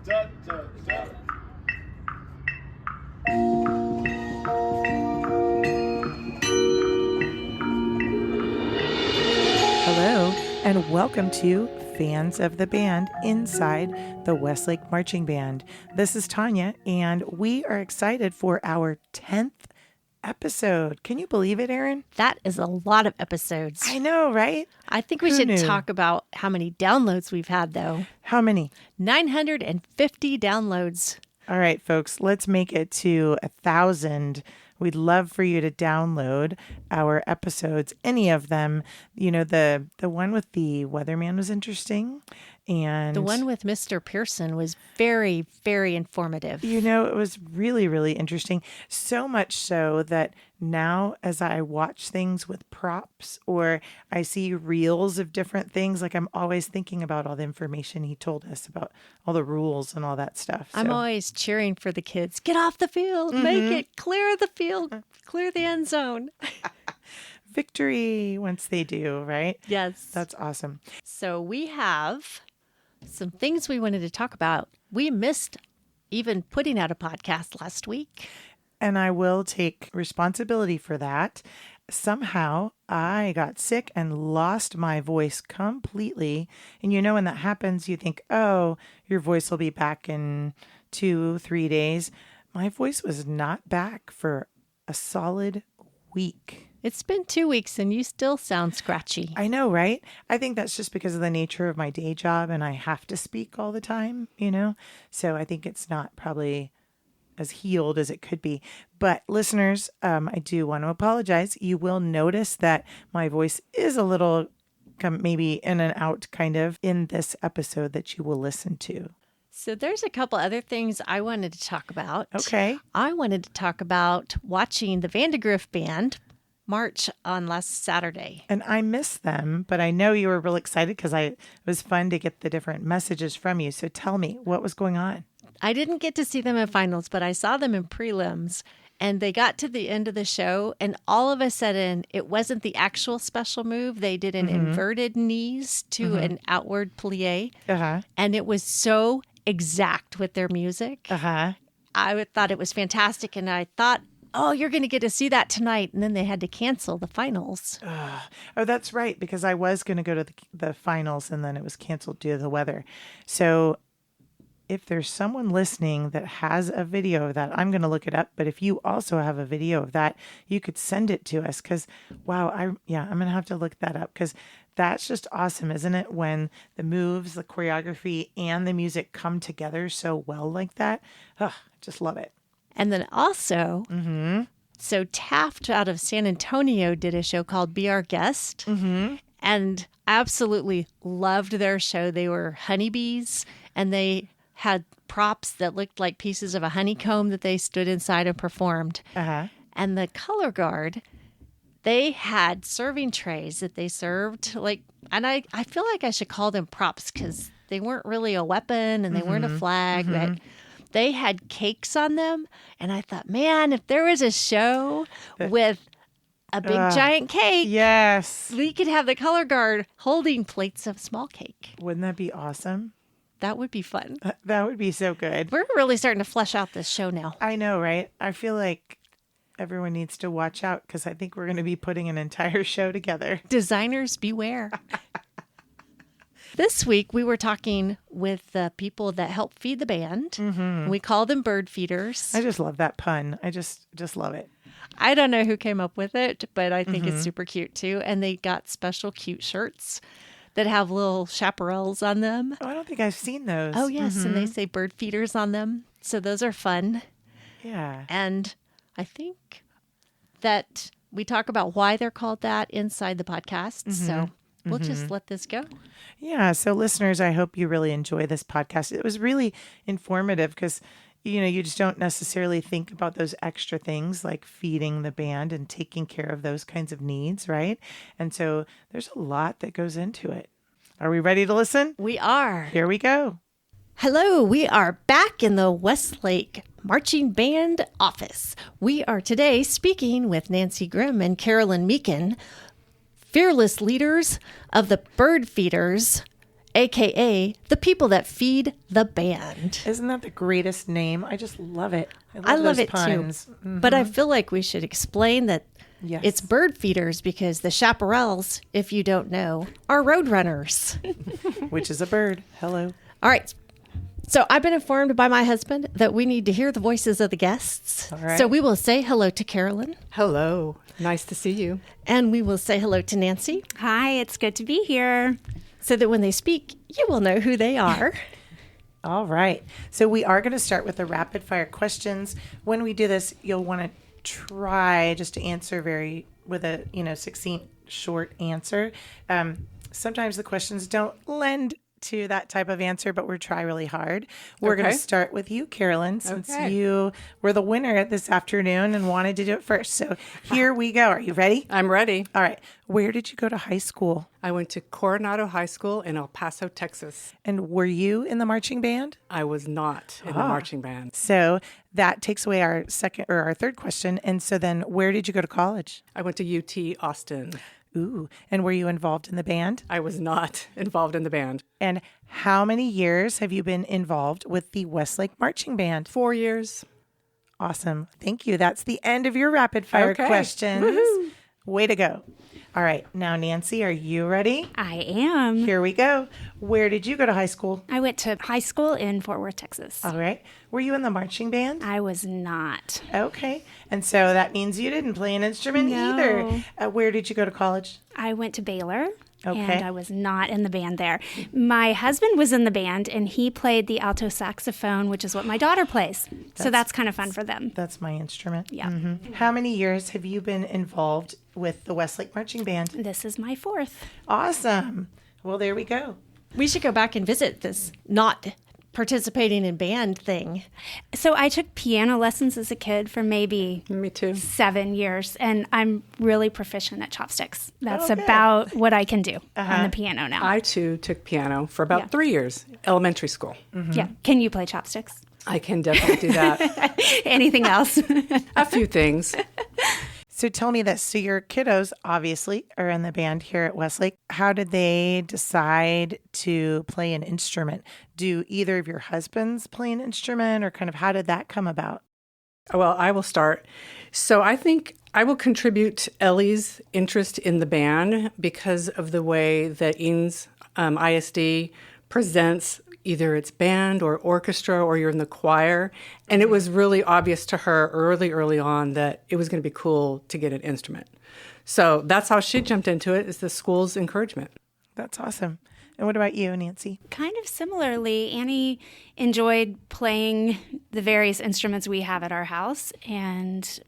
Da, da, da. Hello, and welcome to Fans of the Band inside the Westlake Marching Band. This is Tanya, and we are excited for our 10th episode. Can you believe it, Erin? That is a lot of episodes. I know, right? I think we Who should knew? talk about how many downloads we've had, though. How many? 950 downloads. All right, folks, let's make it to 1,000. We'd love for you to download our episodes, any of them. You know, the one with the weatherman was interesting. And The one with Mr. Pearson was very, very informative. you know, it was really, really interesting. So much so that now as I watch things with props or I see reels of different things, like I'm always thinking about all the information he told us about all the rules and all that stuff. I'm So- always cheering for the kids. Get off the field. Make it. Clear the field. Clear the end zone. victory once they do, right? Yes. That's awesome. So we have some things we wanted to talk about. We missed even putting out a podcast last week. And I will take responsibility for that. Somehow I got sick and lost my voice completely. And you know, when that happens, you think, oh, your voice will be back in 2-3 days. My voice was not back for a solid week. It's been 2 weeks and you still sound scratchy. I know, right? I think that's just because of the nature of my day job and I have to speak all the time, you know? So I think it's not probably as healed as it could be. But listeners, I do want to apologize. You will notice that my voice is a little maybe in and out kind of in this episode that you will listen to. So there's a couple other things I wanted to talk about. Okay. I wanted to talk about watching the Vandegrift Band march on last Saturday. And I missed them, but I know you were real excited because it was fun to get the different messages from you. So tell me, what was going on? I didn't get to see them in finals, but I saw them in prelims. And they got to the end of the show, and all of a sudden, it wasn't the actual special move. They did an inverted knees to an outward plie. Uh-huh. And it was so exact with their music. Uh-huh. I thought it was fantastic. And I thought, oh, you're going to get to see that tonight. And then they had to cancel the finals. Oh, that's right, because I was going to go to the finals and then it was canceled due to the weather. So if there's someone listening that has a video of that, I'm going to look it up. But if you also have a video of that, you could send it to us because, wow, I'm going to have to look that up because that's just awesome, isn't it? When the moves, the choreography, and the music come together so well like that. I just love it. And then also, so Taft out of San Antonio did a show called Be Our Guest. And absolutely loved their show. They were honeybees and they had props that looked like pieces of a honeycomb that they stood inside and performed. Uh-huh. And the color guard, they had serving trays that they served. And I feel like I should call them props because they weren't really a weapon and they weren't a flag, but they had cakes on them. And I thought, man, if there was a show with a big giant cake, Yes. we could have the color guard holding plates of small cake. Wouldn't that be awesome? That would be fun. That would be so good. We're really starting to flesh out this show now. I know, right? I feel like everyone needs to watch out because I think we're going to be putting an entire show together. Designers beware. This week, we were talking with the people that help feed the band. We call them bird feeders. I just love that pun. I just love it. I don't know who came up with it, but I think it's super cute too. And they got special cute shirts that have little chaparrals on them. Oh, I don't think I've seen those. Oh, yes. And they say bird feeders on them. So those are fun. Yeah. And I think that we talk about why they're called that inside the podcast. So we'll just let this go. Yeah. So listeners, I hope you really enjoy this podcast. It was really informative because, you know, you just don't necessarily think about those extra things like feeding the band and taking care of those kinds of needs, right? And so there's a lot that goes into it. Are we ready to listen? We are. Here we go. Hello, we are back in the Westlake Marching Band office. We are today speaking with Nancy Grimm and Carolyn Meakin, fearless leaders of the bird feeders AKA the people that feed the band. Isn't that the greatest name? I just love it. I love those it puns. too. But I feel like we should explain that Yes. it's bird feeders because the chaparrals, if you don't know, are road runners. Which is a bird. Hello. All right. So I've been informed by my husband that we need to hear the voices of the guests. All right. So we will say hello to Carolyn. Hello. Nice to see you. And we will say hello to Nancy Hi, it's good to be here. so that when they speak, you will know who they are. All right. So we are going to start with the rapid fire questions. When we do this, you'll want to try just to answer with a, succinct, short answer. Sometimes the questions don't lend to that type of answer, but we'll try really hard. We're going to start with you, Carolyn, since you were the winner this afternoon and wanted to do it first. So here we go. Are you ready? I'm ready. All right. Where did you go to high school? I went to Coronado High School in El Paso, Texas. And were you in the marching band? I was not in the marching band. So that takes away our third question. And so then where did you go to college? I went to UT Austin. Ooh. And were you involved in the band? I was not involved in the band. And how many years have you been involved with the Westlake Marching Band? 4 years. Awesome. Thank you. That's the end of your rapid fire questions. Woohoo. Way to go. All right. Now, Nancy, are you ready? I am. Here we go. Where did you go to high school? I went to high school in Fort Worth, Texas. All right. Were you in the marching band? I was not. Okay. And so that means you didn't play an instrument No. either. Where did you go to college? I went to Baylor. Okay. And I was not in the band there. My husband was in the band, and he played the alto saxophone, which is what my daughter plays. So that's kind of fun for them. That's my instrument. Yeah. How many years have you been involved with the Westlake Marching Band? This is my fourth. Awesome. Well, there we go. We should go back and visit this not participating in band thing. So I took piano lessons as a kid for maybe Me too. 7 years, and I'm really proficient at chopsticks. That's good. about what I can do on the piano now. I too took piano for about 3 years, elementary school. Yeah. Can you play chopsticks? I can definitely do that. Anything else? A few things. So tell me this. So your kiddos obviously are in the band here at Westlake. How did they decide to play an instrument? Do either of your husbands play an instrument, or kind of how did that come about? Well, I will start. So I think I will contribute Ellie's interest in the band because of the way that Eanes ISD presents either its band or orchestra, or you're in the choir. And it was really obvious to her early on that it was going to be cool to get an instrument. So that's how she jumped into it, is the school's encouragement. That's awesome. And what about you, Nancy? Kind of similarly, Annie enjoyed playing the various instruments we have at our house and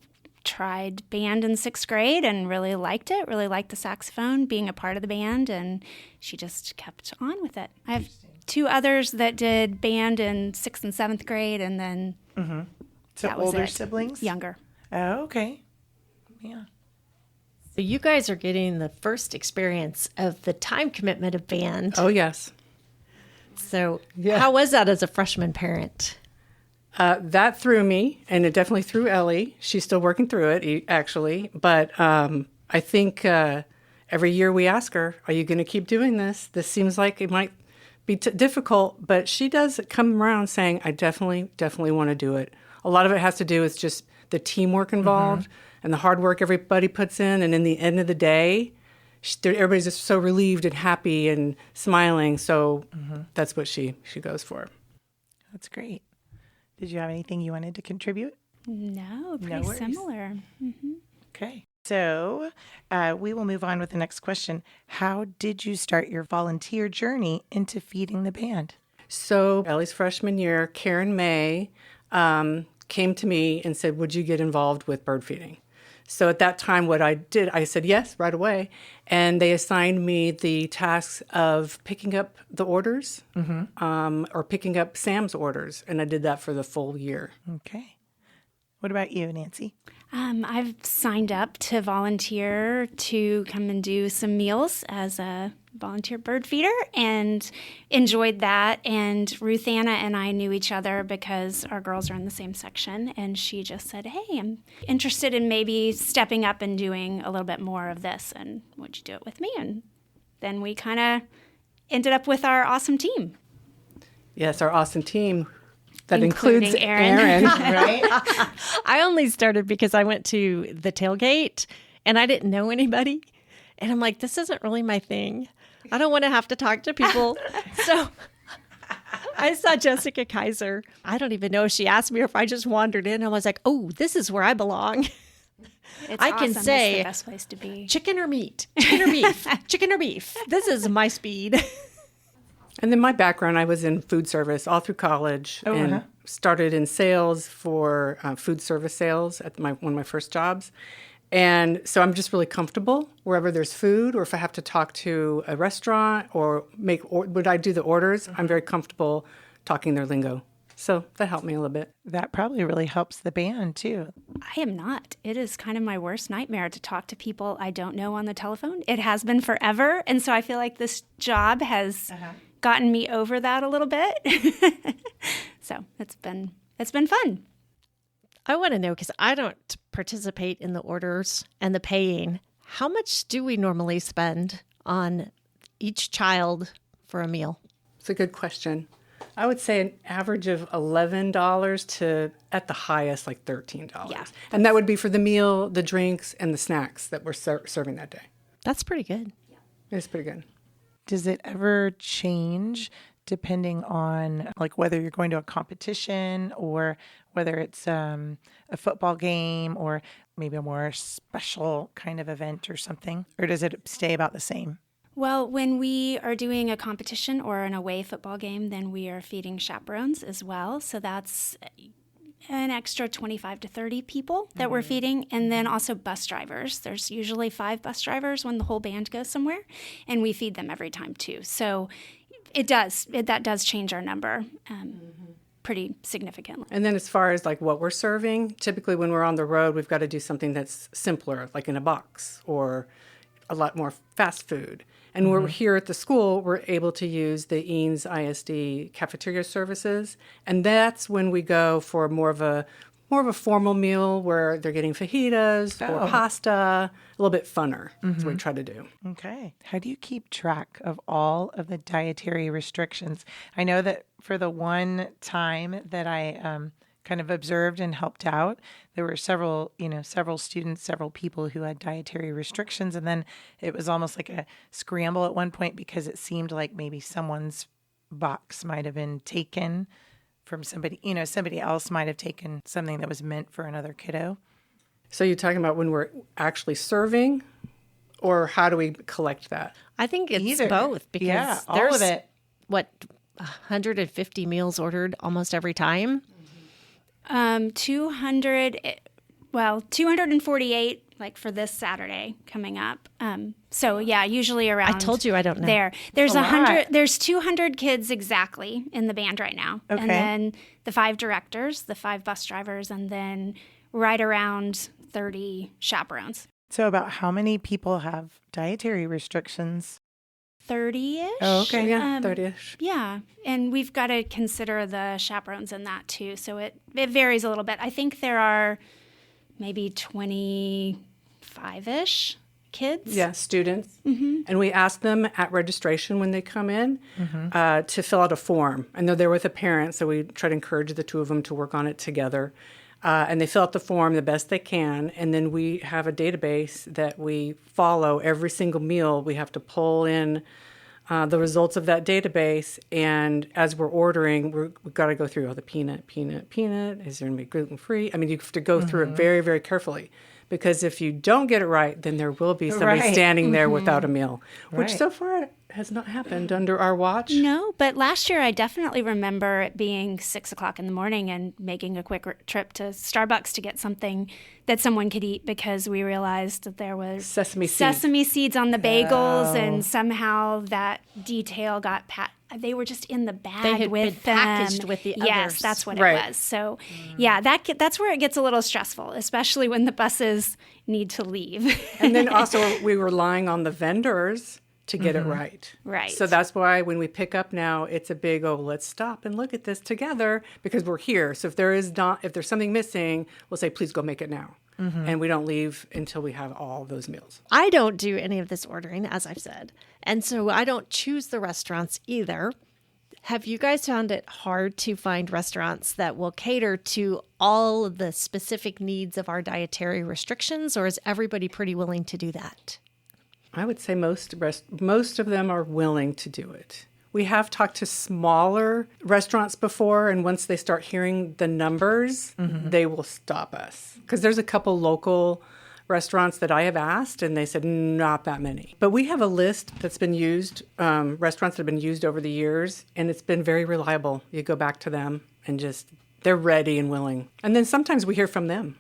tried band in 6th grade and really liked it, really liked the saxophone, being a part of the band, and she just kept on with it. I have 2 others that did band in 6th and 7th grade, and then So that was older it. siblings? Younger. Oh, okay. Yeah. So you guys are getting the first experience of the time commitment of band. Oh, yes. So Yeah. how was that as a freshman parent? That threw me, and it definitely threw Ellie. She's still working through it, actually. But I think every year we ask her, are you going to keep doing this? This seems like it might be difficult, but she does come around saying, I definitely want to do it. A lot of it has to do with just the teamwork involved and the hard work everybody puts in. And in the end of the day, everybody's just so relieved and happy and smiling. So that's what she goes for. That's great. Did you have anything you wanted to contribute? No, pretty worries. similar. Okay. So we will move on with the next question. How did you start your volunteer journey into feeding the band? So Ellie's freshman year, Karen May came to me and said, would you get involved with bird feeding? So at that time, what I did, I said yes right away. And they assigned me the tasks of picking up the orders or picking up Sam's orders. And I did that for the full year. Okay. What about you, Nancy? I've signed up to volunteer to come and do some meals as a volunteer bird feeder and enjoyed that. And Ruth Anna and I knew each other because our girls are in the same section. And she just said, hey, I'm interested in maybe stepping up and doing a little bit more of this. And would you do it with me? And then we kind of ended up with our awesome team. Yes, our awesome team that Including includes Erin. Right? I only started because I went to the tailgate and I didn't know anybody. And I'm like, this isn't really my thing. I don't want to have to talk to people. So I saw Jessica Kaiser. I don't even know if she asked me or if I just wandered in. I was like, oh, this is where I belong. It's I can awesome. say- It's the best place to be. Chicken or meat? Chicken or beef? Chicken or beef? This is my speed. And then my background, I was in food service all through college and started in sales for food service sales at one of my first jobs. And so I'm just really comfortable wherever there's food, or if I have to talk to a restaurant or would I do the orders, I'm very comfortable talking their lingo. So that helped me a little bit. That probably really helps the band too. I am not. It is kind of my worst nightmare to talk to people I don't know on the telephone. It has been forever. And so I feel like this job has gotten me over that a little bit. So it's been fun. I want to know, because I don't participate in the orders and the paying. How much do we normally spend on each child for a meal? It's a good question. I would say an average of $11 to, at the highest, like $13. Yeah. And that would be for the meal, the drinks, and the snacks that we're serving that day. That's pretty good. It's pretty good. Does it ever change depending on like whether you're going to a competition or whether it's a football game or maybe a more special kind of event or something? Or does it stay about the same? Well, when we are doing a competition or an away football game, then we are feeding chaperones as well. So that's an extra 25 to 30 people that we're feeding. And then also bus drivers. There's usually 5 bus drivers when the whole band goes somewhere, and we feed them every time too. So that does change our number pretty significantly. And then as far as like what we're serving, typically when we're on the road, we've got to do something that's simpler, like in a box or a lot more fast food. And we're here at the school, we're able to use the Eanes ISD cafeteria services. And that's when we go for more of a formal meal where they're getting fajitas or pasta, a little bit funner. That's what we try to do. Okay. How do you keep track of all of the dietary restrictions? I know that for the one time that I kind of observed and helped out, there were several students, several people who had dietary restrictions. And then it was almost like a scramble at one point because it seemed like maybe someone's box might have been taken from somebody, somebody else might have taken something that was meant for another kiddo. So you're talking about when we're actually serving, or how do we collect that? I think it's Either. both, because Yeah, all there's of it. 150 meals ordered almost every time. 248 like for this Saturday coming up. So yeah, usually around. I told you I don't know. There's a lot. 100. There's 200 kids exactly in the band right now, Okay. and then the 5 directors, the 5 bus drivers, and then right around 30 chaperones. So about how many people have dietary restrictions? 30-ish. Oh, okay. Yeah, 30-ish. Yeah, and we've got to consider the chaperones in that too. So it varies a little bit. I think there are maybe 25-ish kids. Yeah, students. And we ask them at registration when they come in to fill out a form. And they're there with a parent, so we try to encourage the two of them to work on it together. And they fill out the form the best they can, and then we have a database that we follow every single meal. We have to pull in the results of that database, and as we're ordering, we've got to go through all the peanut. Is there going to be gluten-free? I mean, you have to go through it very, very carefully, because if you don't get it right, then there will be somebody Right. standing there without a meal, which Right. so far has not happened under our watch. No, but last year I definitely remember it being 6:00 in the morning and making a quick trip to Starbucks to get something that someone could eat, because we realized that there was Sesame seeds. on the bagels, and somehow that detail got they were just in the bag They had with been them. packaged with the Yes, others. that's what Right. it was. So, yeah, that's where it gets a little stressful, especially when the buses need to leave. And then also we were relying on the vendors to get it right. Right. So that's why when we pick up now, it's a big, let's stop and look at this together, because we're here. So if there's something missing, we'll say, please go make it now. And we don't leave until we have all those meals. I don't do any of this ordering, as I've said. And so I don't choose the restaurants either. Have you guys found it hard to find restaurants that will cater to all of the specific needs of our dietary restrictions, or is everybody pretty willing to do that? I would say most of them are willing to do it. We have talked to smaller restaurants before, and once they start hearing the numbers, they will stop us. Because there's a couple local restaurants that I have asked, and they said not that many. But we have a list that's been used, restaurants that have been used over the years, and it's been very reliable. You go back to them, and they're ready and willing. And then sometimes we hear from them.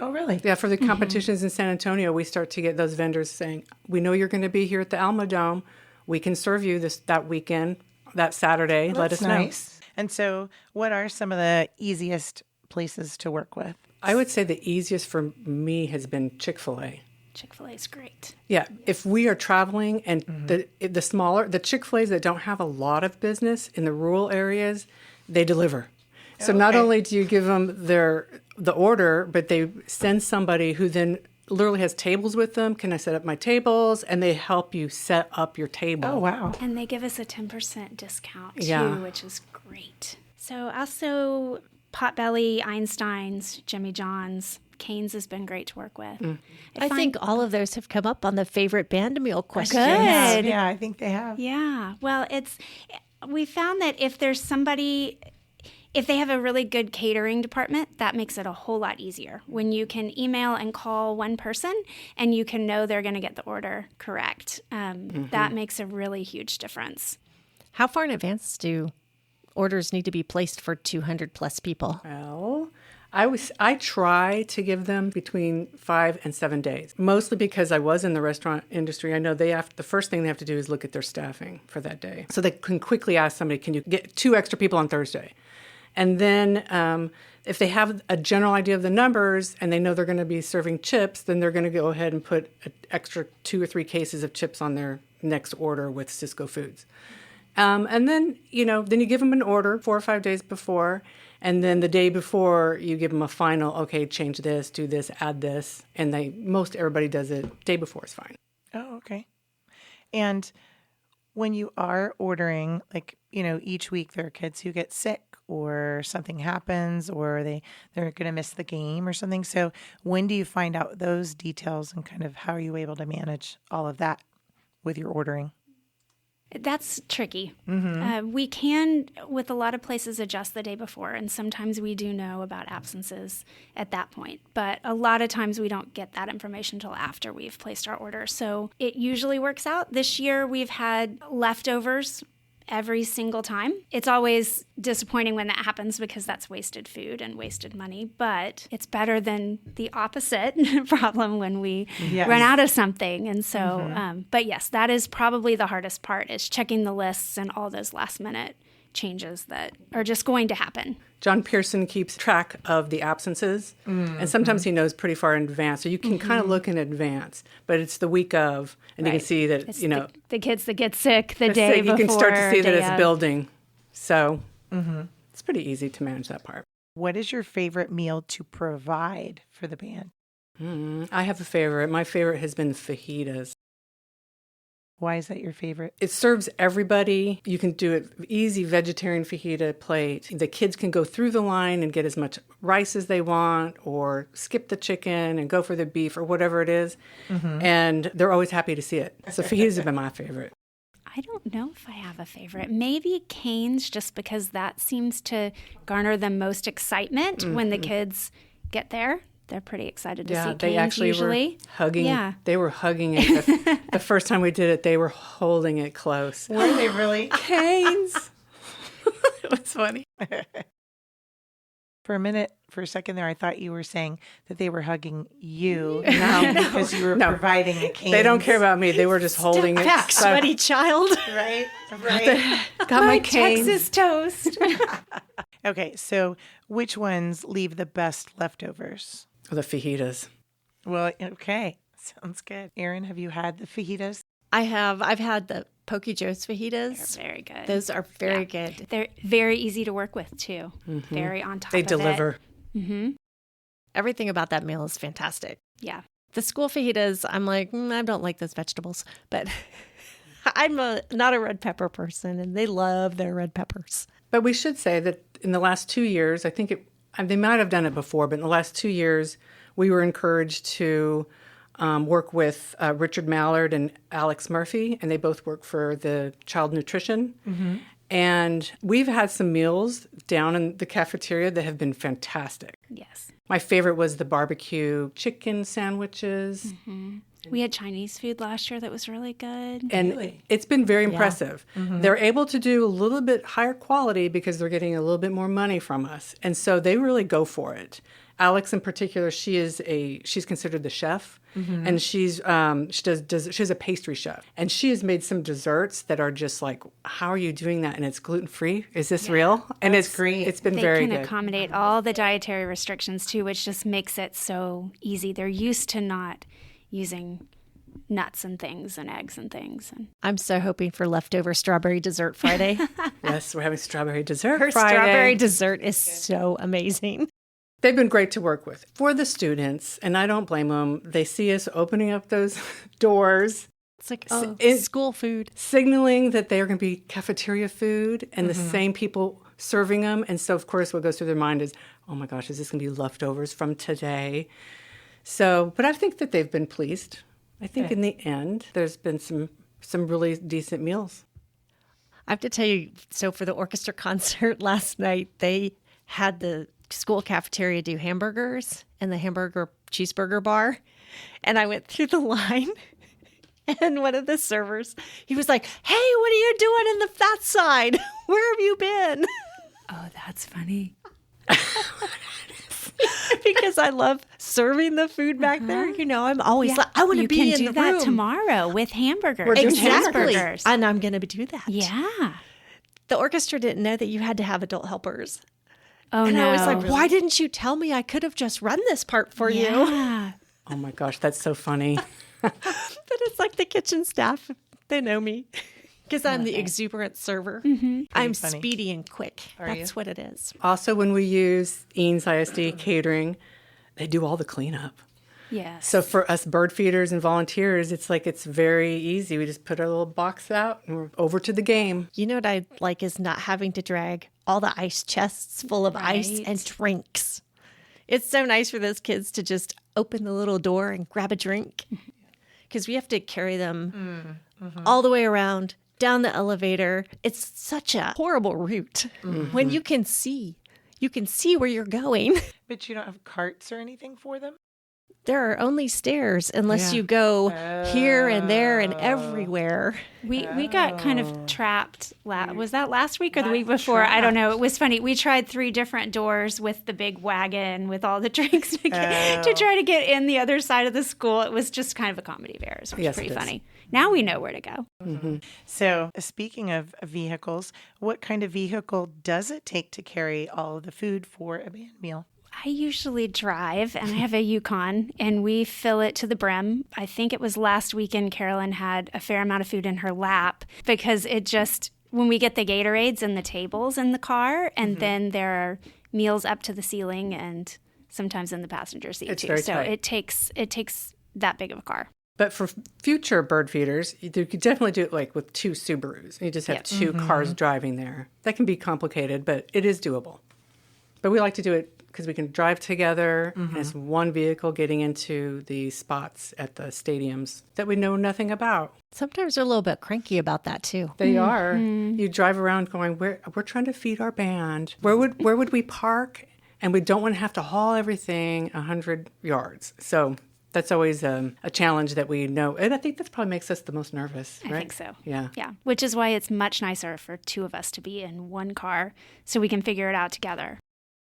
Oh, really? Yeah, for the competitions in San Antonio, we start to get those vendors saying, we know you're going to be here at the Alamo Dome. We can serve you that weekend, that Saturday. Well, let us nice. Know. And so what are some of the easiest places to work with? I would say the easiest for me has been Chick-fil-A. Chick-fil-A is great. Yeah, if we are traveling and the Chick-fil-A's that don't have a lot of business in the rural areas, they deliver. So not only do you give them the order, but they send somebody who then literally has tables with them. Can I set up my tables? And they help you set up your table. Oh, wow. And they give us a 10% discount too, which is great. So also Potbelly, Einstein's, Jimmy John's, Cane's has been great to work with. I think all of those have come up on the favorite band meal questions. Good. Yeah, I think they have. Yeah. Well, we found that if there's somebody, if they have a really good catering department, that makes it a whole lot easier. When you can email and call one person and you can know they're going to get the order correct, that makes a really huge difference. How far in advance do orders need to be placed for 200 plus people? Well, I try to give them between 5 and 7 days, mostly because I was in the restaurant industry. I know the first thing they have to do is look at their staffing for that day. So they can quickly ask somebody, can you get 2 extra people on Thursday? And then if they have a general idea of the numbers and they know they're going to be serving chips, then they're going to go ahead and put an extra 2 or 3 cases of chips on their next order with Cisco Foods. And then, then you give them an order 4 or 5 days before. And then the day before, you give them a final, okay, change this, do this, add this. And everybody does it day before is fine. Oh, okay. And when you are ordering, each week there are kids who get sick or something happens or they're going to miss the game or something. So when do you find out those details and kind of how are you able to manage all of that with your ordering? That's tricky. We can, with a lot of places, adjust the day before, and sometimes we do know about absences at that point. But a lot of times we don't get that information until after we've placed our order. So it usually works out. This year we've had leftovers every single time. It's always disappointing when that happens because that's wasted food and wasted money, but it's better than the opposite problem when we run out of something. And so, but yes, that is probably the hardest part, is checking the lists and all those last minute changes that are just going to happen. John Pearson keeps track of the absences, and sometimes he knows pretty far in advance. So you can kind of look in advance, but it's the week of, and you can see that, it's the kids that get sick the day before. You can start to see that it's building. So it's pretty easy to manage that part. What is your favorite meal to provide for the band? I have a favorite. My favorite has been fajitas. Why is that your favorite? It serves everybody. You can do it easy vegetarian fajita plate. The kids can go through the line and get as much rice as they want, or skip the chicken and go for the beef or whatever it is. And they're always happy to see it. So fajitas have been my favorite. I don't know if I have a favorite. Maybe Cane's, just because that seems to garner the most excitement when the kids get there. They're pretty excited to see Cane's they actually usually. were hugging. Yeah. They were hugging it. The first time we did it, they were holding it close. Were they really? Cane's. It was funny. For a second there, I thought you were saying that they were hugging you because you were providing the Cane's. They don't care about me. They were just holding it. Back, sweaty child. Right. Got my Cane's. Texas toast. Okay, so which ones leave the best leftovers? The fajitas. Well, okay. Sounds good. Erin, have you had the fajitas? I have. I've had the Poke Joe's fajitas. They're very good. Those are very good. They're very easy to work with, too. Very on top of it. They deliver. Everything about that meal is fantastic. Yeah. The school fajitas, I'm like, I don't like those vegetables, but I'm not a red pepper person, and they love their red peppers. But we should say that in the last 2 years, I think they might have done it before, but in the last 2 years, we were encouraged to work with Richard Mallard and Alex Murphy, and they both work for the Child Nutrition. Mm-hmm. And we've had some meals down in the cafeteria that have been fantastic. Yes. My favorite was the barbecue chicken sandwiches. Mm-hmm. We had Chinese food last year that was really good. And it's been very impressive. Mm-hmm. They're able to do a little bit higher quality because they're getting a little bit more money from us. And so they really go for it. Alex in particular, she's considered the chef, and she has a pastry chef, and she has made some desserts that are just like, how are you doing that? And it's gluten free. Is this real? And it's great. It's been very good. They can accommodate all the dietary restrictions too, which just makes it so easy. They're used to not using nuts and things and eggs and things. And I'm so hoping for leftover strawberry dessert Friday. Yes, we're having strawberry dessert Her Friday. strawberry dessert is so amazing. They've been great to work with. For the students, and I don't blame them, they see us opening up those doors. It's like school food. Signaling that they are going to be cafeteria food and the same people serving them. And so, of course, what goes through their mind is, oh my gosh, is this going to be leftovers from today? So, but I think that they've been pleased. I think in the end, there's been some really decent meals. I have to tell you, so for the orchestra concert last night, they had the school cafeteria do hamburgers and the hamburger cheeseburger bar. And I went through the line and one of the servers, he was like, hey, what are you doing in the fat side? Where have you been? oh, that's funny. Because I love serving the food back there. You know, I'm always like, I want to be in the room. You can do that tomorrow with hamburgers. We're doing Exactly. Hamburgers. And I'm going to do that. Yeah. The orchestra didn't know that you had to have adult helpers. Oh, And no. I was like, why didn't you tell me? I could have just run this part for you. Yeah. Oh my gosh, that's so funny. But it's like the kitchen staff, they know me because I'm the exuberant server. I'm funny. speedy and quick. That's you? what it is. Also, when we use Eanes ISD catering, they do all the cleanup. Yes. So for us bird feeders and volunteers, it's like it's very easy. We just put our little box out and we're over to the game. You know what I like is not having to drag all the ice chests full of ice Right. and drinks. It's so nice for those kids to just open the little door and grab a drink because we have to carry them all the way around, down the elevator. It's such a horrible route when you can see where you're going. But you don't have carts or anything for them? There are only stairs unless you go here and there and everywhere. We got kind of trapped. Was that last week or the week before? I don't know. It was funny. We tried 3 different doors with the big wagon with all the drinks to try to get in the other side of the school. It was just kind of a comedy of errors, which Yes, was pretty it is. funny. Now we know where to go. So, speaking of vehicles, what kind of vehicle does it take to carry all of the food for a band meal? I usually drive, and I have a Yukon, and we fill it to the brim. I think it was last weekend Carolyn had a fair amount of food in her lap because it just, when we get the Gatorades and the tables in the car, and then there are meals up to the ceiling and sometimes in the passenger seat It's too. very So tight. it takes that big of a car. But for future bird feeders, you could definitely do it like with 2 Subarus. You just have 2 cars driving there. That can be complicated, but it is doable. But we like to do it because we can drive together as one vehicle getting into the spots at the stadiums that we know nothing about. Sometimes they're a little bit cranky about that too. They are. You drive around going, we're trying to feed our band. Where would we park? And we don't want to have to haul everything 100 yards. So that's always a challenge that we know. And I think that probably makes us the most nervous, right? I think so. Yeah. Yeah. Which is why it's much nicer for 2 of us to be in one car so we can figure it out together.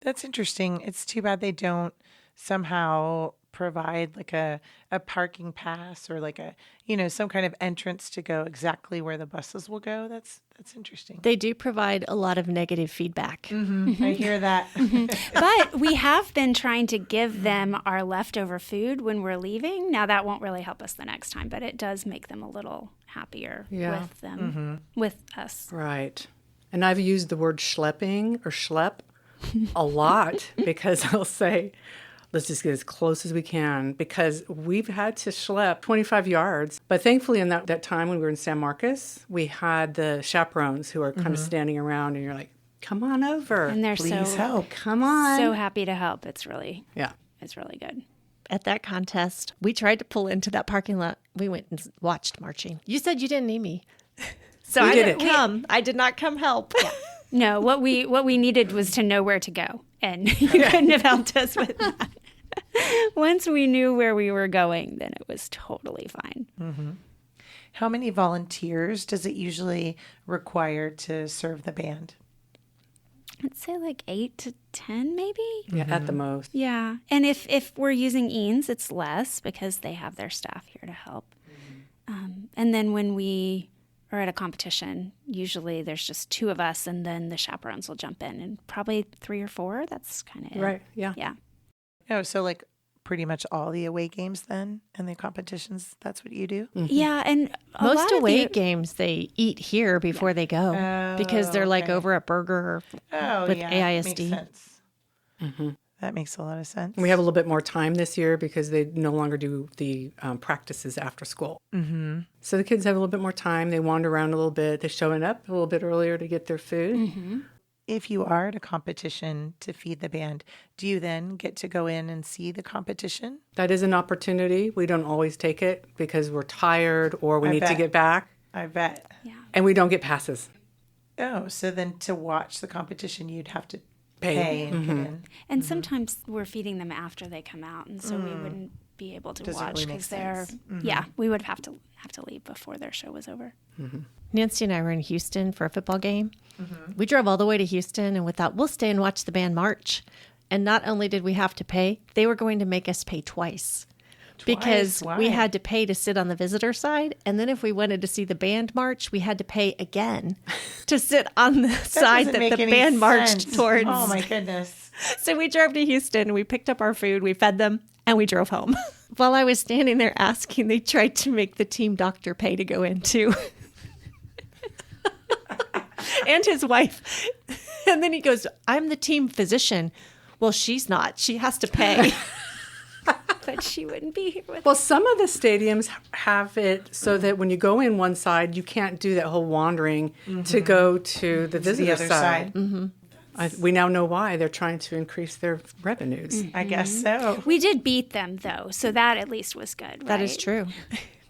That's interesting. It's too bad they don't somehow provide like a parking pass or like a, some kind of entrance to go exactly where the buses will go. That's interesting. They do provide a lot of negative feedback. I hear that. But we have been trying to give them our leftover food when we're leaving. Now, that won't really help us the next time, but it does make them a little happier with them, with us. Right. And I've used the word schlepping or schlep a lot because I'll say, let's just get as close as we can, because we've had to schlep 25 yards. But thankfully in that time when we were in San Marcos, we had the chaperones who are kind of standing around, and you're like, come on over. And they're Please help. Come on. so happy to help. It's really good. At that contest, we tried to pull into that parking lot. We went and watched marching. You said you didn't need me. So I didn't come. I did not come help. No, what we needed was to know where to go, and you couldn't have helped us with that. Once we knew where we were going, then it was totally fine. How many volunteers does it usually require to serve the band? I'd say like 8 to 10, maybe. Yeah, at the most. Yeah, and if we're using Eanes, it's less because they have their staff here to help. And then when we are at a competition, usually there's just 2 of us, and then the chaperones will jump in, and probably 3 or 4. That's kind of it. Right, yeah. Yeah. Oh, so like pretty much all the away games then and the competitions, that's what you do? Yeah, and Most away games, they eat here before they go because they're like okay. over at Burger with AISD. Makes sense. That makes a lot of sense. We have a little bit more time this year because they no longer do the practices after school. So the kids have a little bit more time. They wander around a little bit. They're showing up a little bit earlier to get their food. If you are at a competition to feed the band, do you then get to go in and see the competition? That is an opportunity. We don't always take it because we're tired or we need to bet. get back. I bet. Yeah. And we don't get passes. Oh, so then to watch the competition, you'd have to Pay. pay and get in. And sometimes we're feeding them after they come out, and so we wouldn't be able to Doesn't watch really make because they're sense. yeah, we would have to leave before their show was over. Nancy and I were in Houston for a football game. We drove all the way to Houston and we thought, we'll stay and watch the band march. And not only did we have to pay, they were going to make us pay twice. Because Why? we had to pay to sit on the visitor side. And then if we wanted to see the band march, we had to pay again to sit on the side doesn't that make the any band marched sense. towards. Oh my goodness. So we drove to Houston, we picked up our food, we fed them, and we drove home. While I was standing there asking, they tried to make the team doctor pay to go in too. And his wife. And then he goes, I'm the team physician. Well, she's not. She has to pay. But she wouldn't be here with Well, some of the stadiums have it so that when you go in one side, you can't do that whole wandering to go to the visitor other side. side. We now know why. They're trying to increase their revenues. I guess so. We did beat them, though, so that at least was good, right? That is true.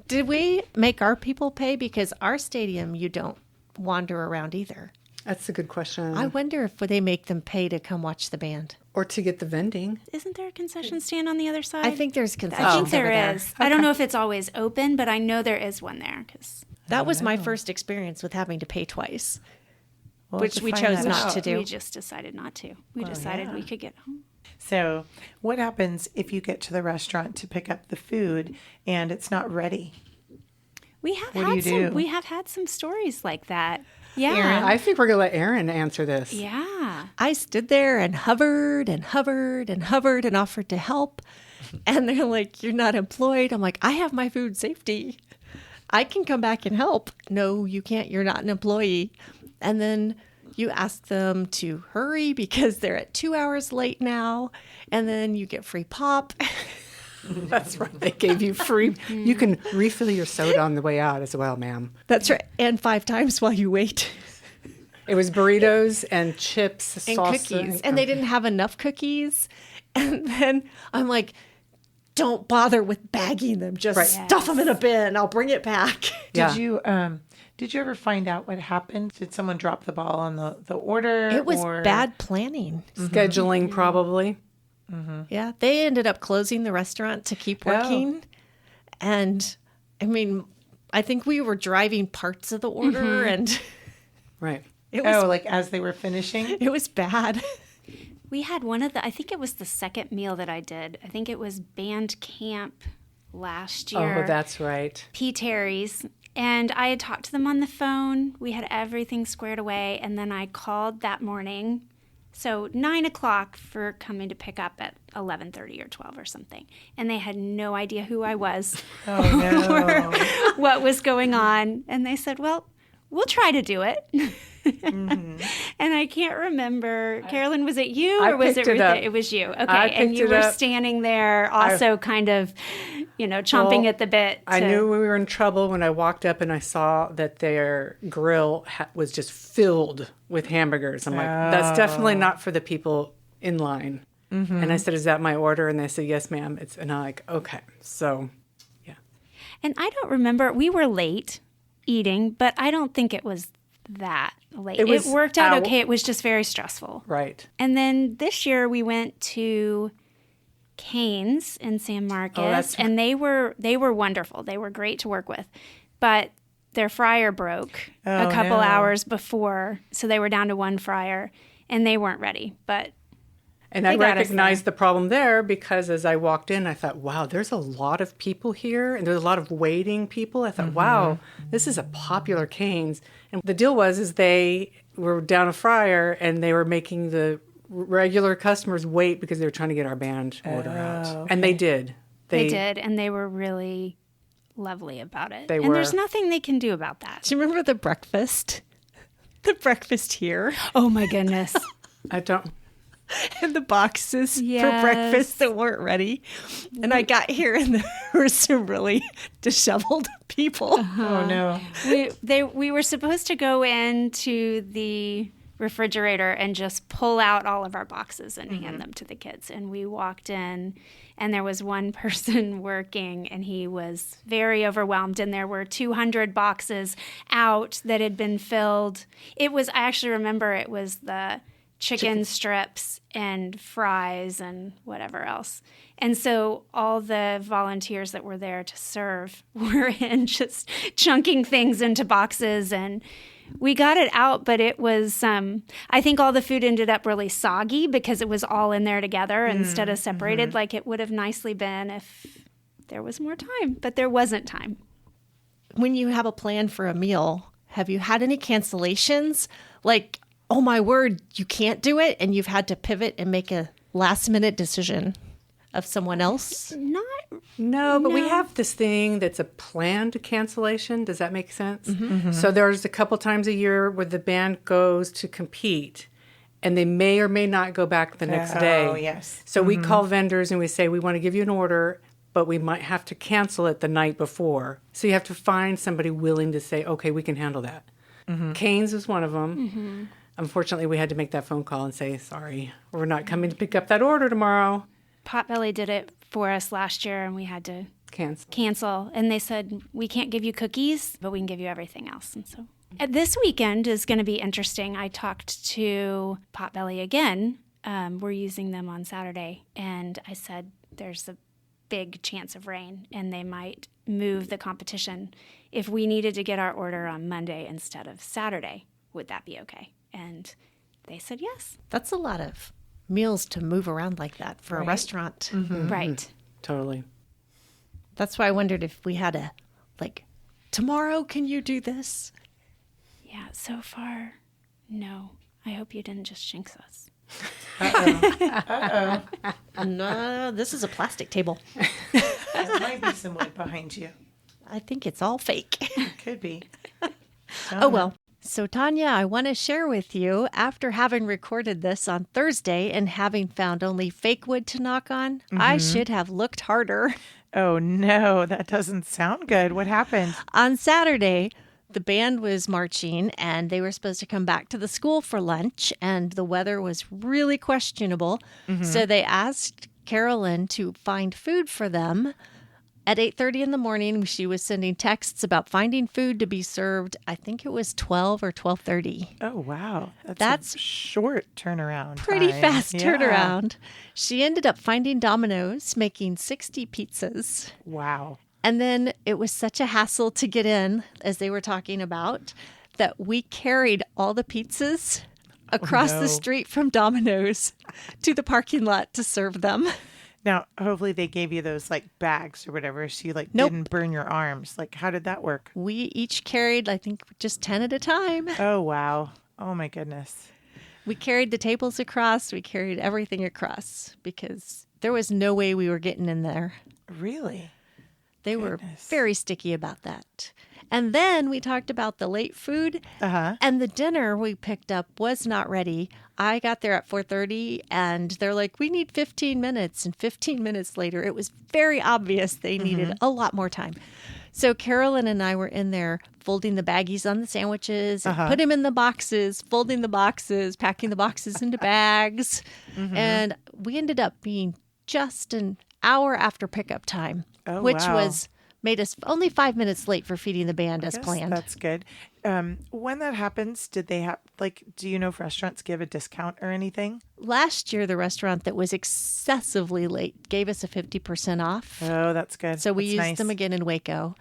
Did we make our people pay? Because our stadium, you don't wander around either. That's a good question. I wonder if they make them pay to come watch the band. Or to get the vending. Isn't there a concession stand on the other side? I think there's I concessions think there over there. is. I don't know if it's always open, but I know there is one there. That was my first experience with having to pay twice, We'll which have to we find chose that not out. to do. We just decided not to. We decided we could get home. So, what happens if you get to the restaurant to pick up the food and it's not ready? We have What do you do? We have had some stories like that. Yeah. Erin? I think we're going to let Erin answer this. Yeah. I stood there and hovered and hovered and hovered and offered to help. And they're like, you're not employed. I'm like, I have my food safety. I can come back and help. No, you can't. You're not an employee. And then you ask them to hurry because they're at 2 hours late now. And then you get free pop. That's right. They gave you free. You can refill your soda on the way out as well, ma'am. That's right. And 5 times while you wait. It was burritos and chips, And salsa, cookies. And they didn't have enough cookies. And then I'm like, don't bother with bagging them. Just Right. stuff them in a bin. I'll bring it back. Yeah. Did you ever find out what happened? Did someone drop the ball on the order? It was or... bad planning. Scheduling, probably. Yeah. They ended up closing the restaurant to keep working. And I mean, I think we were driving parts of the order and Right. it was like as they were finishing? it was bad. We had one of the, I think it was the second meal that I did. I think it was band camp last year. Oh, that's right. P. Terry's. And I had talked to them on the phone. We had everything squared away. And then I called that morning. So 9 o'clock for coming to pick up at 11:30 or 12 or something. And they had no idea who I was Oh, no. or what was going on. And they said, well, we'll try to do it. Mm-hmm. And I can't remember, Carolyn, was it you I or was it picked it Ruth? up. It was you. Okay. I And picked you it were up. standing there also kind of, chomping at the bit. I knew we were in trouble when I walked up and I saw that their grill was just filled with hamburgers. I'm like, that's definitely not for the people in line. Mm-hmm. And I said, is that my order? And they said, yes, ma'am. And I'm like, okay. So, yeah. And I don't remember, we were late eating, but I don't think it was that late. It worked out okay. It was just very stressful. Right. And then this year we went to Cane's in San Marcos, and they were wonderful. They were great to work with, but their fryer broke a couple hours before, so they were down to one fryer, and they weren't ready. And I recognized the problem there because as I walked in, I thought, wow, there's a lot of people here, and there's a lot of waiting people. I thought, wow, this is a popular Cane's. And the deal is they were down a fryer, and they were making the regular customers wait because they were trying to get our band order out. Okay. And they did. They did, and they were really lovely about it. And there's nothing they can do about that. Do you remember the breakfast? The breakfast here? Oh, my goodness. I don't... And the boxes for breakfast that weren't ready. And I got here and there were some really disheveled people. Oh, no. We were supposed to go into the refrigerator and just pull out all of our boxes and hand them to the kids. And we walked in, and there was one person working, and he was very overwhelmed. And there were 200 boxes out that had been filled. I actually remember it was the chicken strips and fries and whatever else. And so all the volunteers that were there to serve were in just chunking things into boxes, and we got it out, but it was, I think all the food ended up really soggy because it was all in there together instead of separated like it would have nicely been if there was more time, but there wasn't time. When you have a plan for a meal, have you had any cancellations? Like, oh my word, you can't do it, and you've had to pivot and make a last-minute decision of someone else? No, but we have this thing that's a planned cancellation. Does that make sense? So there's a couple times a year where the band goes to compete, and they may or may not go back the next day. Oh, yes. So we call vendors and we say, we want to give you an order, but we might have to cancel it the night before. So you have to find somebody willing to say, okay, we can handle that. Cane's was one of them. Unfortunately, we had to make that phone call and say, sorry, we're not coming to pick up that order tomorrow. Potbelly did it for us last year, and we had to cancel. And they said, we can't give you cookies, but we can give you everything else. And so this weekend is going to be interesting. I talked to Potbelly again. We're using them on Saturday. And I said, there's a big chance of rain, and they might move the competition. If we needed to get our order on Monday instead of Saturday, would that be okay? And they said yes. That's a lot of meals to move around like that for a restaurant. Right. Totally. That's why I wondered if we had a, tomorrow, can you do this? Yeah, so far, no. I hope you didn't just jinx us. No, this is a plastic table. There might be some wood behind you. I think it's all fake. Could be. Oh, well. So, Tanya, I want to share with you, after having recorded this on Thursday and having found only fake wood to knock on, I should have looked harder. Oh, no, that doesn't sound good. What happened? On Saturday, the band was marching and they were supposed to come back to the school for lunch, and the weather was really questionable. So they asked Carolyn to find food for them. At 8:30 in the morning, she was sending texts about finding food to be served. I think it was 12 or 12:30. Oh, wow. That's a short turnaround. Pretty time. fast turnaround. She ended up finding Domino's, making 60 pizzas. Wow. And then it was such a hassle to get in, as they were talking about, that we carried all the pizzas across the street from Domino's to the parking lot to serve them. Now, hopefully they gave you those bags or whatever, so you Nope. didn't burn your arms. How did that work? We each carried, I think, just 10 at a time. Oh, wow. Oh, my goodness. We carried the tables across. We carried everything across because there was no way we were getting in there. Really? They were very sticky about that. And then we talked about the late food, and the dinner we picked up was not ready. I got there at 4:30, and they're like, we need 15 minutes. And 15 minutes later, it was very obvious they needed a lot more time. So Carolyn and I were in there folding the baggies on the sandwiches, and put them in the boxes, folding the boxes, packing the boxes into bags. And we ended up being just an hour after pickup time, which made us only 5 minutes late for feeding the band as planned. That's good. When that happens, did they have, do you know if restaurants give a discount or anything? Last year, the restaurant that was excessively late gave us a 50% off. Oh, that's good. So we That's used nice. them again in Waco.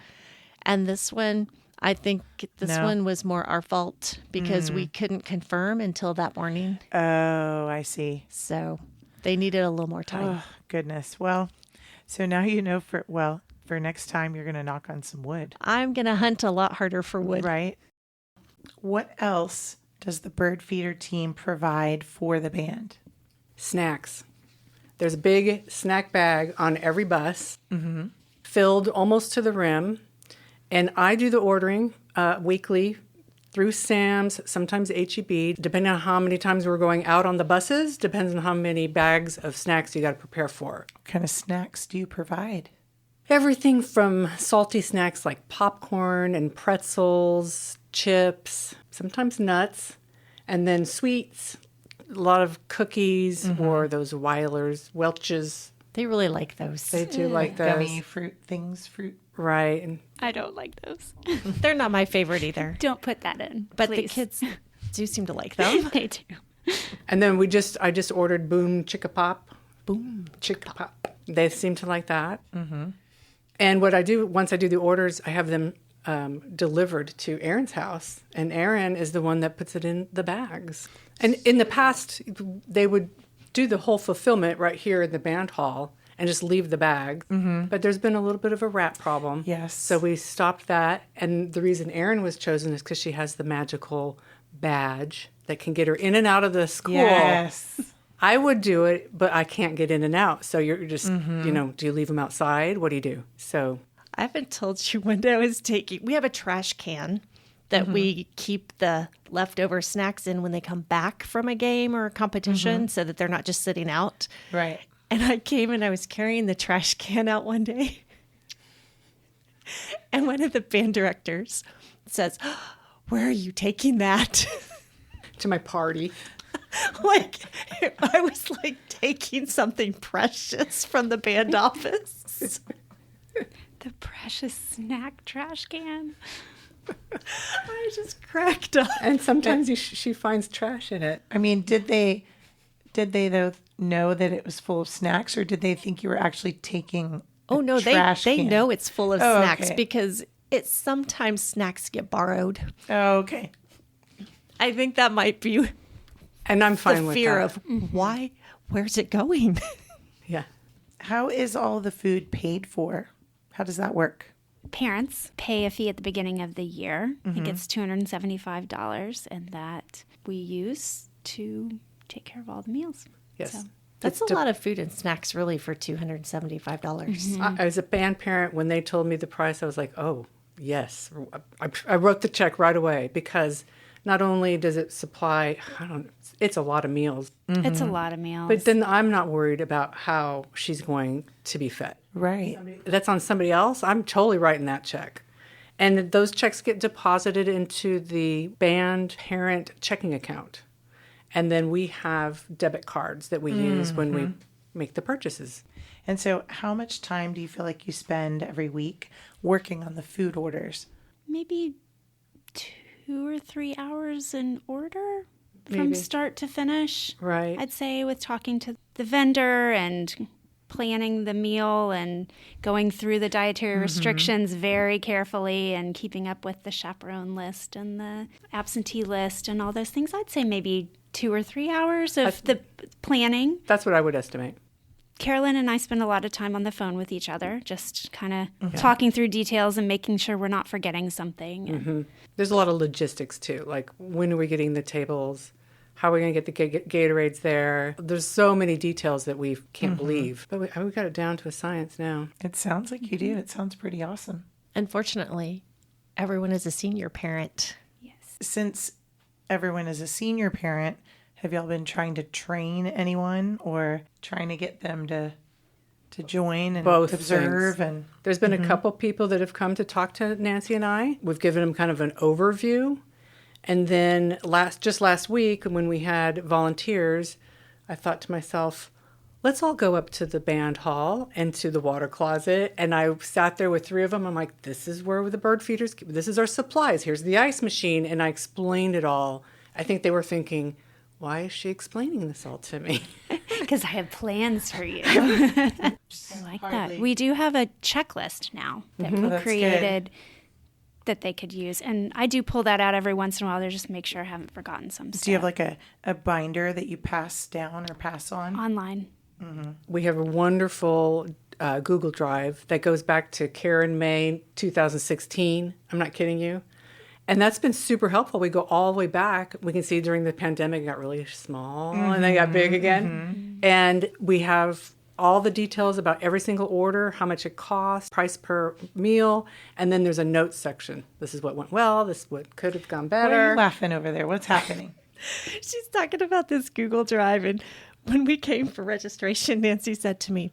And this one, I think one was more our fault because we couldn't confirm until that morning. Oh, I see. So they needed a little more time. Oh, goodness. Well, so now you know for next time you're going to knock on some wood. I'm going to hunt a lot harder for wood. Right. What else does the bird feeder team provide for the band? Snacks. There's a big snack bag on every bus, filled almost to the rim. And I do the ordering weekly through Sam's, sometimes HEB, depending on how many times we're going out on the buses, depends on how many bags of snacks you got to prepare for. What kind of snacks do you provide? Everything from salty snacks like popcorn and pretzels, chips, sometimes nuts, and then sweets, a lot of cookies or those Welch's. They really like those. They do like those. Gummy fruit. Right. And I don't like those. They're not my favorite either. Don't put that in, But please. the kids do seem to like them. They do. And then I just ordered Boom Chicka Pop. Boom Chicka Pop. They seem to like that. And what I do, once I do the orders, I have them delivered to Aaron's house. And Aaron is the one that puts it in the bags. And in the past, they would do the whole fulfillment right here in the band hall and just leave the bag. But there's been a little bit of a rat problem. Yes. So we stopped that. And the reason Erin was chosen is because she has the magical badge that can get her in and out of the school. Yes. I would do it, but I can't get in and out. So you're just, do you leave them outside? What do you do? So I haven't told you when I was we have a trash can that we keep the leftover snacks in when they come back from a game or a competition so that they're not just sitting out. Right. And I came and I was carrying the trash can out one day. And one of the band directors says, "Where are you taking that?" to my party. I was like taking something precious from the band office. The precious snack trash can. I just cracked up. And sometimes she finds trash in it. I mean, did they though know that it was full of snacks, or did they think you were actually taking? Oh no, they can? know it's full of snacks okay. because it's sometimes snacks get borrowed. Oh, okay. I think that might be And I'm fine the with fear that. of why, where's it going? Yeah. How is all the food paid for? How does that work? Parents pay a fee at the beginning of the year. I think it's $275, and that we use to take care of all the meals. Yes. So, That's a lot of food and snacks, really, for $275. As a band parent, when they told me the price, I was like, oh, yes. I wrote the check right away because not only does it supply, it's a lot of meals. it's a lot of meals. But then I'm not worried about how she's going to be fed. Right. That's on somebody else. I'm totally writing that check. And those checks get deposited into the band parent checking account. And then we have debit cards that we use when we make the purchases. And so how much time do you feel like you spend every week working on the food orders? Maybe 2 or 3 hours in order from Maybe. start to finish. Right. I'd say with talking to the vendor and planning the meal and going through the dietary restrictions very carefully and keeping up with the chaperone list and the absentee list and all those things. I'd say maybe 2 or 3 hours of the planning. That's what I would estimate. Carolyn and I spend a lot of time on the phone with each other, just kind of talking through details and making sure we're not forgetting something. There's a lot of logistics too, like when are we getting the tables? How are we going to get the Gatorades there? There's so many details that we can't believe. But we got it down to a science now. It sounds like you do. It sounds pretty awesome. Unfortunately, everyone is a senior parent. Yes. Since everyone is a senior parent, have y'all been trying to train anyone or trying to get them to join and Both observe? things. And There's been a couple people that have come to talk to Nancy and I. We've given them kind of an overview. And then just last week when we had volunteers, I thought to myself, let's all go up to the band hall and to the water closet. And I sat there with 3 of them. I'm like, this is where the bird feeders, this is our supplies. Here's the ice machine. And I explained it all. I think they were thinking, why is she explaining this all to me? Because I have plans for you. I like Hardly. that. We do have a checklist now that we That's created that they could use. And I do pull that out every once in a while to just make sure I haven't forgotten some stuff. do you have like a binder that you pass down or pass on? Online? We have a wonderful Google Drive that goes back to Karen May 2016. I'm not kidding you. And that's been super helpful. We go all the way back. We can see during the pandemic, it got really small and then got big again. And we have all the details about every single order, how much it costs, price per meal. And then there's a notes section. This is what went well. This is what could have gone Why are better. you laughing over there? What's happening? She's talking about this Google Drive. And when we came for registration, Nancy said to me,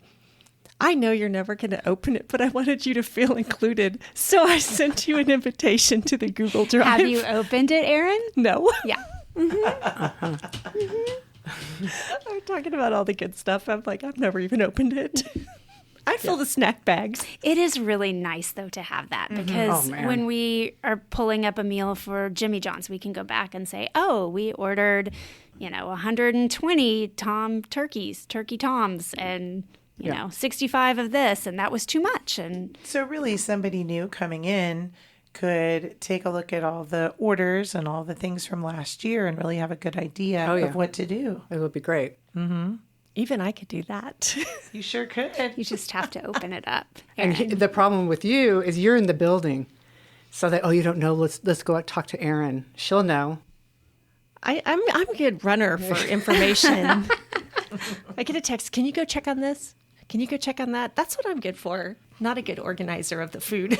I know you're never going to open it, but I wanted you to feel included. So I sent you an invitation to the Google Drive. Have you opened it, Erin? No. Yeah. I'm talking about all the good stuff. I'm like, I've never even opened it. I fill the snack bags. It is really nice, though, to have that because Oh, man. when we are pulling up a meal for Jimmy John's, we can go back and say, oh, we ordered, 120 turkey toms, and, 65 of this, and that was too much. And So really somebody new coming in could take a look at all the orders and all the things from last year and really have a good idea yeah. of what to do. It would be great. Even I could do that. You sure could. you just have to open it up. And Erin. the problem with you is you're in the building. So that, you don't know, let's go out and talk to Erin. She'll know. I'm a good runner for information. I get a text, can you go check on this? Can you go check on that? That's what I'm good for. Not a good organizer of the food.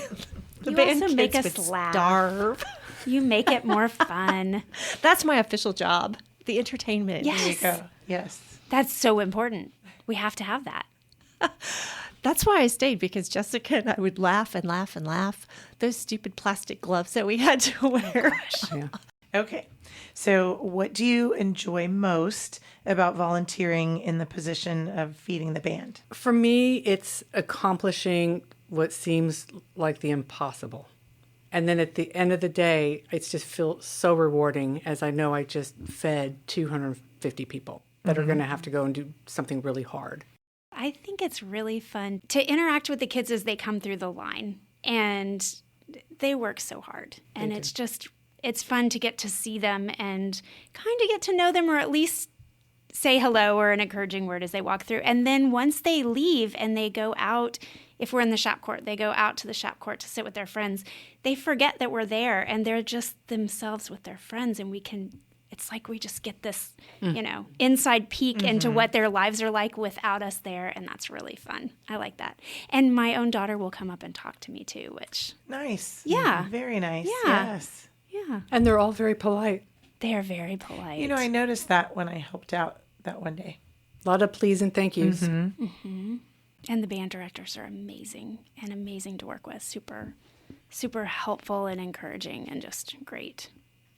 The You band also make kids us would laugh. starve. You make it more fun. That's my official job. The entertainment. Yes. There you go. Yes. That's so important. We have to have that. That's why I stayed, because Jessica and I would laugh and laugh and laugh. Those stupid plastic gloves that we had to wear. Yeah. Okay. So what do you enjoy most about volunteering in the position of feeding the band? For me, it's accomplishing what seems like the impossible. And then at the end of the day, it just feels so rewarding as I know I just fed 250 people that are going to have to go and do something really hard. I think it's really fun to interact with the kids as they come through the line. And they work so hard. And it's fun to get to see them and kind of get to know them, or at least say hello or an encouraging word as they walk through. And then once they leave and they go out, if we're in the shop court, they go out to the shop court to sit with their friends. They forget that we're there and they're just themselves with their friends. And it's like we just get this, inside peek into what their lives are like without us there. And that's really fun. I like that. And my own daughter will come up and talk to me too, which, Nice. Yeah. Very nice. Yeah. Yes. yeah, And they're all very polite. they are very polite. I noticed that when I helped out that one day. A lot of please and thank yous. And the band directors are amazing to work with. Super, super helpful and encouraging and just great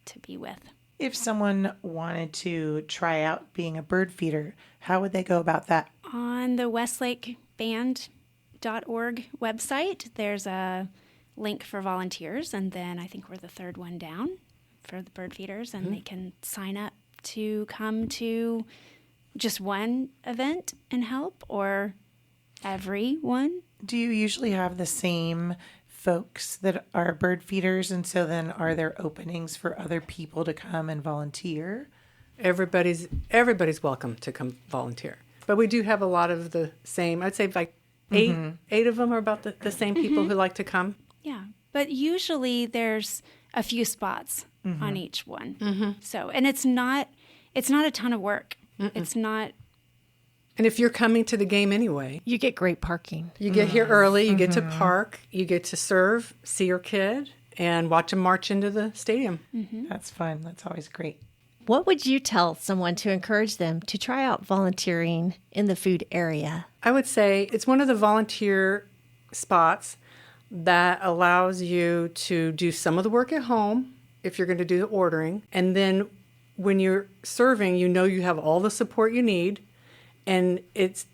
to be with. If someone wanted to try out being a bird feeder, how would they go about that? On the westlakeband.org website, there's a link for volunteers, and then I think we're the third one down for the bird feeders, and they can sign up to come to just one event and help, or every one. Do you usually have the same folks that are bird feeders, and so then are there openings for other people to come and volunteer? Everybody's welcome to come volunteer. But we do have a lot of the same, I'd say like eight of them are about the same people who like to come. Yeah, but usually there's a few spots on each one. So, and it's not it's not a ton of work. It's not. And if you're coming to the game anyway, You get great parking. you get here early, you get to park, you get to serve, see your kid, and watch them march into the stadium. That's fun. That's always great. What would you tell someone to encourage them to try out volunteering in the food area? I would say it's one of the volunteer spots that allows you to do some of the work at home if you're going to do the ordering. And then when you're serving, you know you have all the support you need. And it's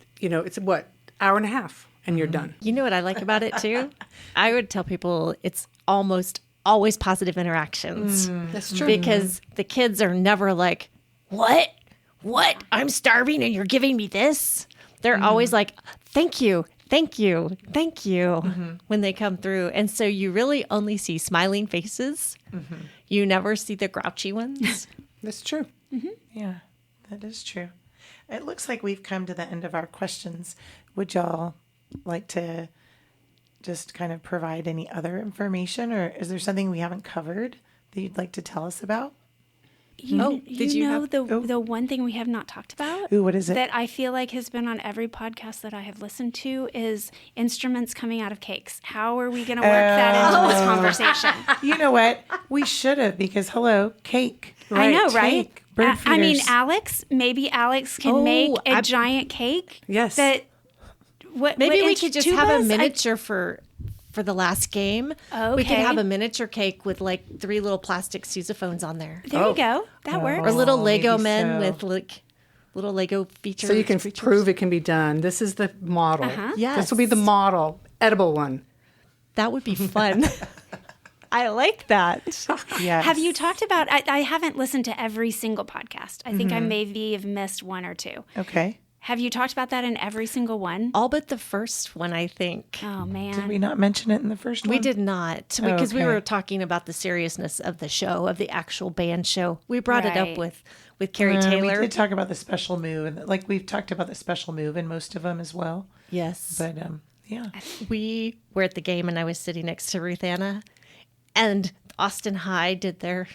what, hour and a half and you're done. You know what I like about it too? I would tell people it's almost always positive interactions. That's true. Because the kids are never like, what? I'm starving and you're giving me this? They're always like, thank you when they come through. And so you really only see smiling faces. You never see the grouchy ones. That's true. Yeah, that is true. It looks like we've come to the end of our questions. Would y'all like to just kind of provide any other information, or is there something we haven't covered that you'd like to tell us about? The one thing we have not talked about? Ooh, what is it? That I feel like has been on every podcast that I have listened to is instruments coming out of cakes. How are we going to work that into this conversation? You know what? We should have, because cake. I know, right? Cake, bird I mean, feeders. maybe Alex can make a giant cake. Yes. Maybe we could just have a miniature for the last game. Okay. We could have a miniature cake with like 3 little plastic sousaphones on there. There you go. That works. Or little Lego maybe men so. with like little Lego features. So you can prove it can be done. This is the model. Yes. This will be the model, edible one. That would be fun. I like that. Yes. Have you talked about, I haven't listened to every single podcast. I think I maybe have missed one or two. Okay. Have you talked about that in every single one? All but the first one, I think. Oh, man. Did we not mention it in the first one? We did not, because we Okay. were talking about the seriousness of the show, of the actual band show. We brought it up Right. with Carrie Taylor. We did talk about the special move, and like we've talked about the special move in most of them as well. Yes. But yeah. We were at the game and I was sitting next to Ruth Anna, and Austin High did their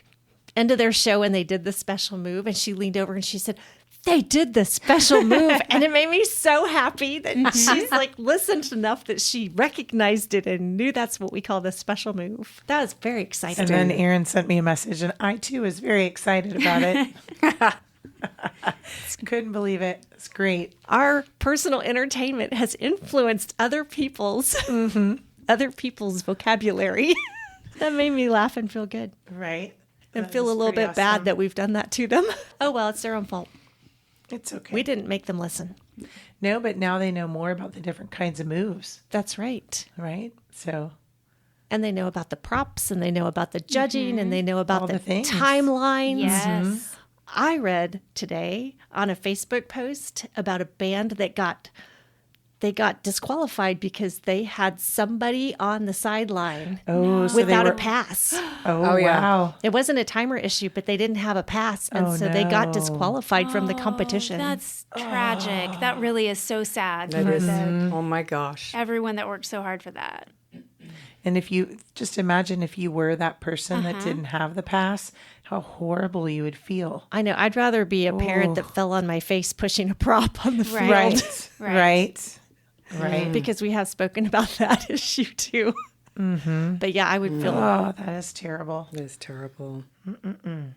end of their show and they did the special move, and she leaned over and she said, they did the special move. And it made me so happy that she's like listened enough that she recognized it and knew that's what we call the special move. That was very exciting. And then Aaron sent me a message, and I too was very excited about it. Couldn't believe it. It's great. Our personal entertainment has influenced other people's vocabulary. That made me laugh and feel good. Right. And That feel a is little pretty bit bad awesome. that we've done that to them. Oh, well, it's their own fault. It's okay. We didn't make them listen. No, but now they know more about the different kinds of moves, That's right. right? So And they know about the props, and they know about the judging, and they know about All the things. timelines. Yes. I read today on a Facebook post about a band that got disqualified because they had somebody on the sideline so they without a were- pass. Oh, yeah. wow. It wasn't a timer issue, but they didn't have a pass, and Oh, so they got no. disqualified from the competition. That's tragic. That really is so sad That for is, the, oh my gosh. everyone that worked so hard for that. And if you just imagine if you were that person that didn't have the pass, how horrible you would feel. I know. I'd rather be a parent that fell on my face pushing a prop on the field. Right. Right. Right. Because we have spoken about that issue too. But yeah, I would feel Oh, that is terrible. That is terrible.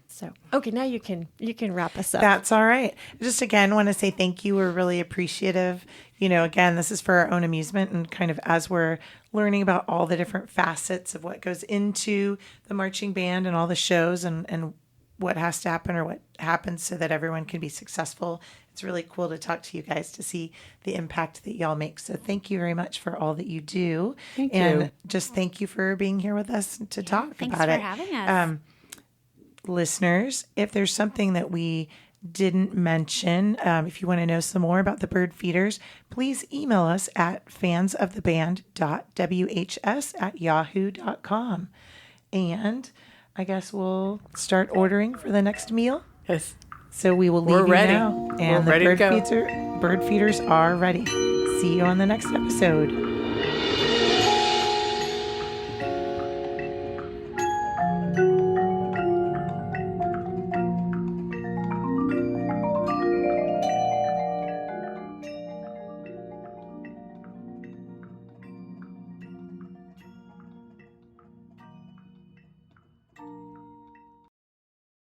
so. Okay, now you can wrap us up. That's all right. Just again, want to say thank you. We're really appreciative. You know, again, this is for our own amusement, and kind of as we're learning about all the different facets of what goes into the marching band and all the shows and what has to happen or what happens so that everyone can be successful. It's really cool to talk to you guys to see the impact that y'all make. So thank you very much for all that you do. Thank and you. just thank you for being here with us to talk Thanks about for it. having us. Listeners, if there's something that we didn't mention, if you want to know some more about the bird feeders, please email us at fansoftheband.whs@yahoo.com. And I guess we'll start ordering for the next meal. Yes. So we will leave We're you ready. now. We're And ready to the go. bird feeders are ready. See you on the next episode.